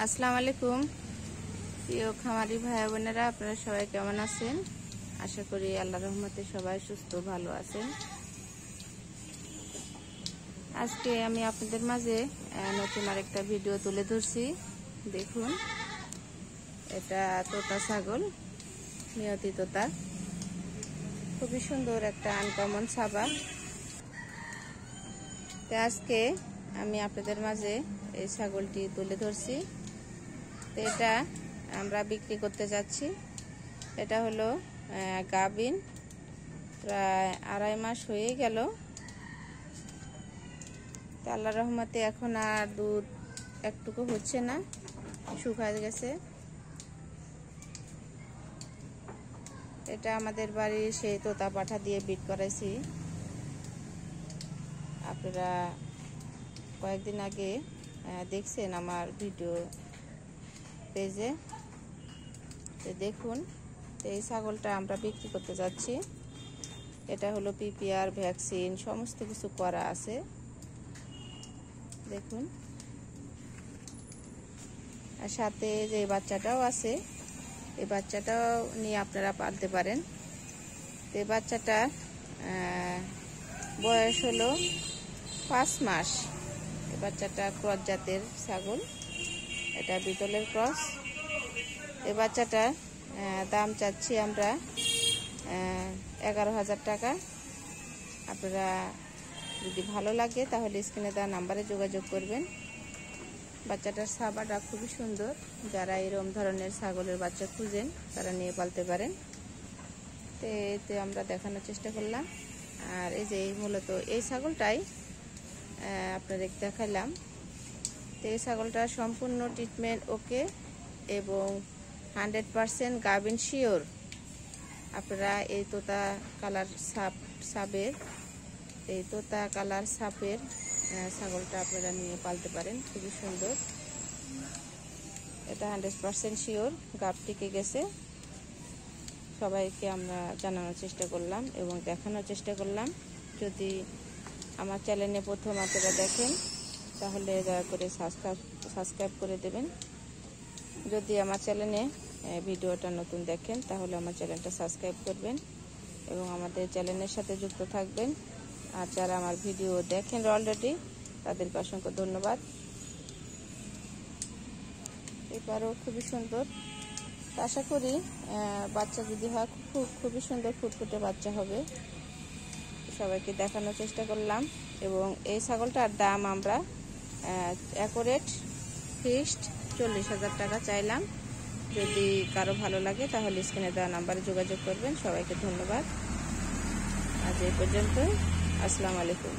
আসসালামু আলাইকুম প্রিয় খামারি ভাই বোনেরা, আপনারা সবাই কেমন আছেন? আশা করি আল্লাহর রহমতে সবাই সুস্থ ভালো আছেন। আজকে আমি আপনাদের মাঝে নতুন আরেকটা ভিডিও তুলে ধরছি। দেখুন, এটা তোতা ছাগল, নিয়তি তোতা, খুবই সুন্দর একটা আনকমন ছাবা। তো আজকে আমি আপনাদের মাঝে এই ছাগলটি তুলে ধরছি। তো এটা আমরা বিক্রি করতে যাচ্ছি। এটা হলো গাভিন, প্রায় 2.5 মাস হয়ে গেল। তো আল্লাহর রহমতে এখন আর দুধ একটুকু হচ্ছে না, শুকায় গেছে। এটা আমাদের বাড়ির সেই তোতা পাঠা দিয়ে বিট করাইছি। আপনারা কয়েকদিন আগে দেখছেন আমার ভিডিও পেজে। তো দেখুন, এই ছাগলটা আমরা বিক্রি করতে যাচ্ছি। এটা হলো পিপিআর ভ্যাকসিন সমস্ত কিছু করা আছে। দেখুন, আর সাথে যে বাচ্চাটাও আছে, এই বাচ্চাটাও নিয়ে আপনারা পালতে পারেন। তো এই বাচ্চাটা বয়স হলো 5 মাস। এই বাচ্চাটা ক্রস জাতের ছাগল, এটা বিটলের ক্রস। এই বাচ্চাটা দাম চাচ্ছি আমরা 11,000 টাকা। আপনারা যদি ভালো লাগে তাহলে স্ক্রিনে দেওয়া নাম্বারে যোগাযোগ করবেন। বাচ্চাটার ছাবাটা খুবই সুন্দর। যারা এরকম ধরনের ছাগলের বাচ্চা খুঁজেন তারা নিয়ে পালতে পারেন। তো এতে আমরা দেখানোর চেষ্টা করলাম। আর এই যে মূলত এই ছাগলটাই আপনাদের দেখাইলাম। তো এই ছাগলটা সম্পূর্ণ ট্রিটমেন্ট ওকে এবং 100% গাভিন শিওর। আপনারা এই তোতা কালার সাপের ছাগলটা আপনারা নিয়ে পালতে পারেন, খুবই সুন্দর। এটা 100% শিওর, গাভ টিকে গেছে। সবাইকে আমরা জানানোর চেষ্টা করলাম এবং দেখানোর চেষ্টা করলাম। যদি আমার চ্যানেলে প্রথম আপনারা দেখেন তাহলে দয়া করে সাবস্ক্রাইব করে দেবেন। যদি আমার চ্যানেলে ভিডিওটা নতুন দেখেন তাহলে আমার চ্যানেলটা সাবস্ক্রাইব করবেন এবং আমাদের চ্যানেলের সাথে যুক্ত থাকবেন। আর যারা আমার ভিডিও দেখেন অলরেডি তাদেরকে অসংখ্য ধন্যবাদ। এবারও খুবই সুন্দর। আশা করি বাচ্চা যদি হয় খুবই সুন্দর ফুটফুটে বাচ্চা হবে। সবাইকে দেখানোর চেষ্টা করলাম এবং এই ছাগলটার দাম আমরা অ্যাকুরেট ফিক্সড 40,000 টাকা চাইলাম। যদি কারো ভালো লাগে তাহলে স্ক্রিনে দেওয়া নাম্বারে যোগাযোগ করবেন। সবাইকে ধন্যবাদ। আজ এই পর্যন্ত। আসসালামু আলাইকুম।